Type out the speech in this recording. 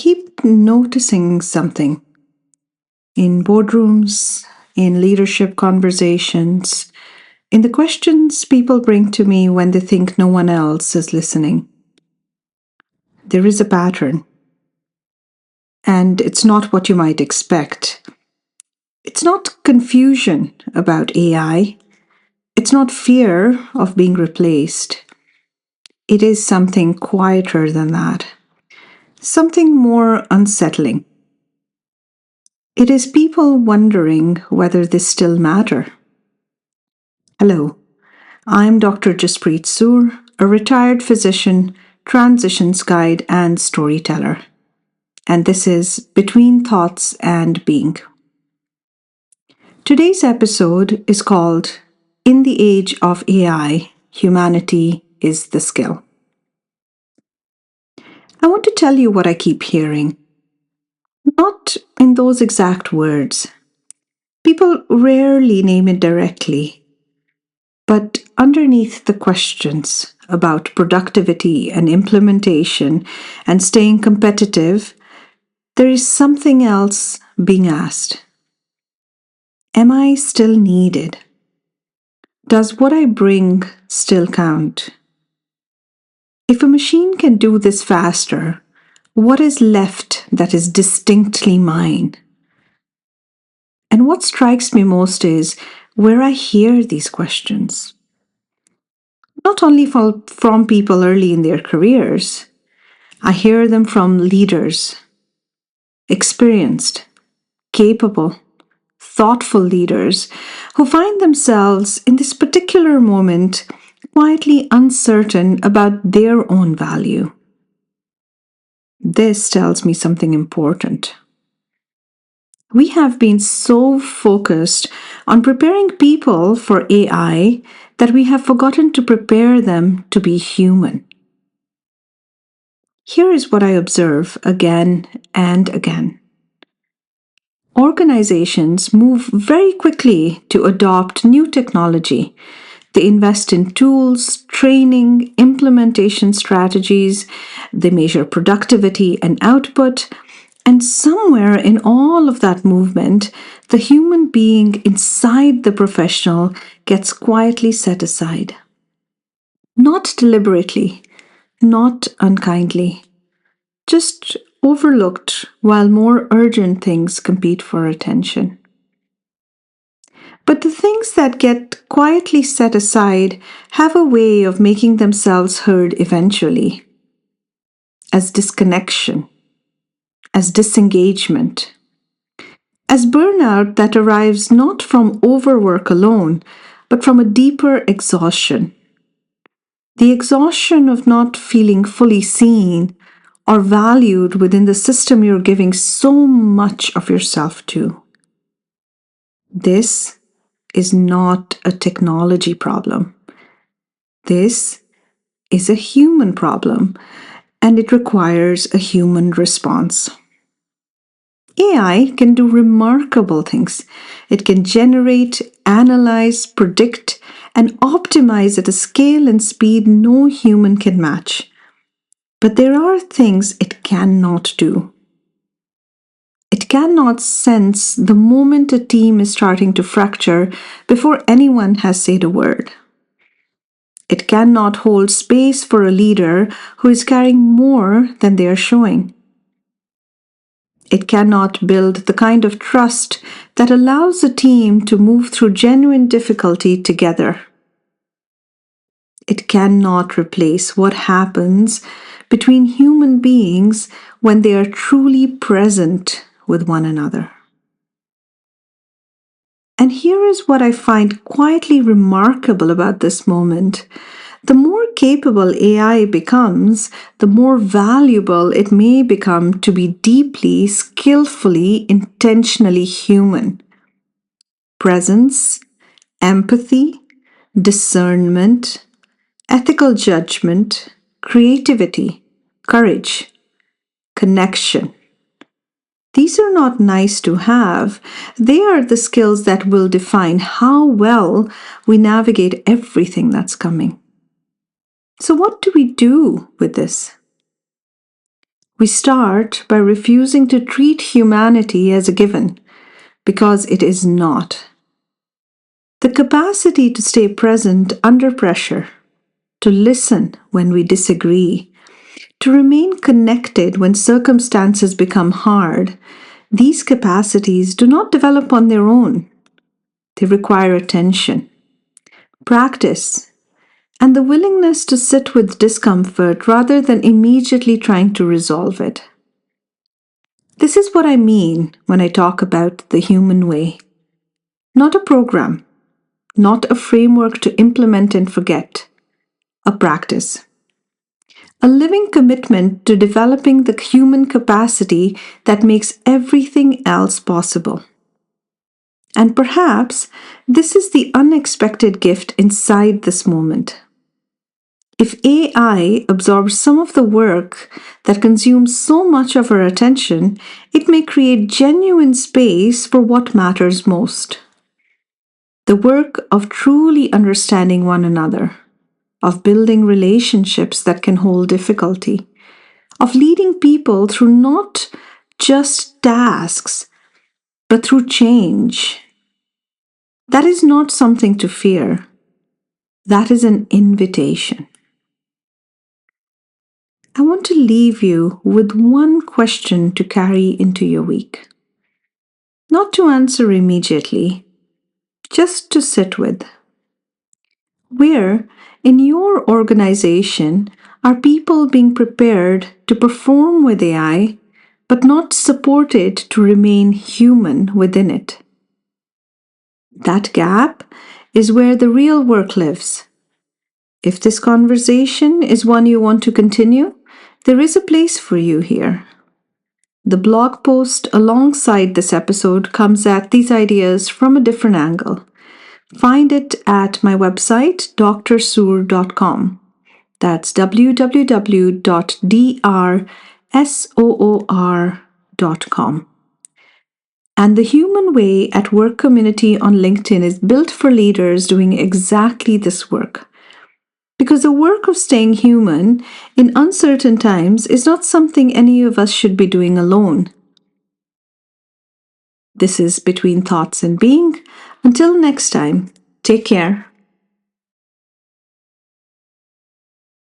keep noticing something in boardrooms, in leadership conversations, in the questions people bring to me when they think no one else is listening. There is a pattern, and it's not what you might expect. It's not confusion about AI. It's not fear of being replaced. It is something quieter than that, something more unsettling. It is people wondering whether they still matter. Hello, I'm Dr. Jaspreet Soor, a retired physician, transitions guide, and storyteller. And this is Between Thoughts and Being. Today's episode is called In the Age of AI, Humanity is the Skill. I want to tell you what I keep hearing. Not in those exact words. People rarely name it directly. But underneath the questions about productivity and implementation and staying competitive, there is something else being asked. Am I still needed? Does what I bring still count? If a machine can do this faster, what is left that is distinctly mine? And what strikes me most is where I hear these questions. Not only from people early in their careers, I hear them from leaders, experienced, capable, thoughtful leaders who find themselves in this particular moment quietly uncertain about their own value. This tells me something important. We have been so focused on preparing people for AI that we have forgotten to prepare them to be human. Here is what I observe again and again. Organizations move very quickly to adopt new technology. They invest in tools, training, implementation strategies. They measure productivity and output. And somewhere in all of that movement, the human being inside the professional gets quietly set aside. Not deliberately, not unkindly, just overlooked while more urgent things compete for attention. But the things that get quietly set aside have a way of making themselves heard eventually, as disconnection, as disengagement, as burnout that arrives not from overwork alone, but from a deeper exhaustion. The exhaustion of not feeling fully seen or valued within the system you're giving so much of yourself to. This is not a technology problem. This is a human problem, and it requires a human response. AI can do remarkable things. It can generate, analyze, predict, and optimize at a scale and speed no human can match. But there are things it cannot do. It cannot sense the moment a team is starting to fracture before anyone has said a word. It cannot hold space for a leader who is carrying more than they are showing. It cannot build the kind of trust that allows a team to move through genuine difficulty together. It cannot replace what happens between human beings when they are truly present with one another. And here is what I find quietly remarkable about this moment. The more capable AI becomes, the more valuable it may become to be deeply, skillfully, intentionally human. Presence, empathy, discernment, ethical judgment, creativity, courage, connection. These are not nice to have. They are the skills that will define how well we navigate everything that's coming. So what do we do with this? We start by refusing to treat humanity as a given, because it is not. The capacity to stay present under pressure, to listen when we disagree, to remain connected when circumstances become hard, these capacities do not develop on their own. They require attention, practice, and the willingness to sit with discomfort rather than immediately trying to resolve it. This is what I mean when I talk about the human way. Not a program, not a framework to implement and forget, a practice. A living commitment to developing the human capacity that makes everything else possible. And perhaps this is the unexpected gift inside this moment. If AI absorbs some of the work that consumes so much of our attention, it may create genuine space for what matters most. The work of truly understanding one another, of building relationships that can hold difficulty, of leading people through not just tasks, but through change. That is not something to fear. That is an invitation. I want to leave you with one question to carry into your week. Not to answer immediately, just to sit with. Where, in your organization, are people being prepared to perform with AI, but not supported to remain human within it? That gap is where the real work lives. If this conversation is one you want to continue, there is a place for you here. The blog post alongside this episode comes at these ideas from a different angle. Find it at my website, drsoor.com. That's www.drsoor.com. And the Human Way at Work community on LinkedIn is built for leaders doing exactly this work. Because the work of staying human in uncertain times is not something any of us should be doing alone. This is Between Thoughts and Being. Until next time, take care.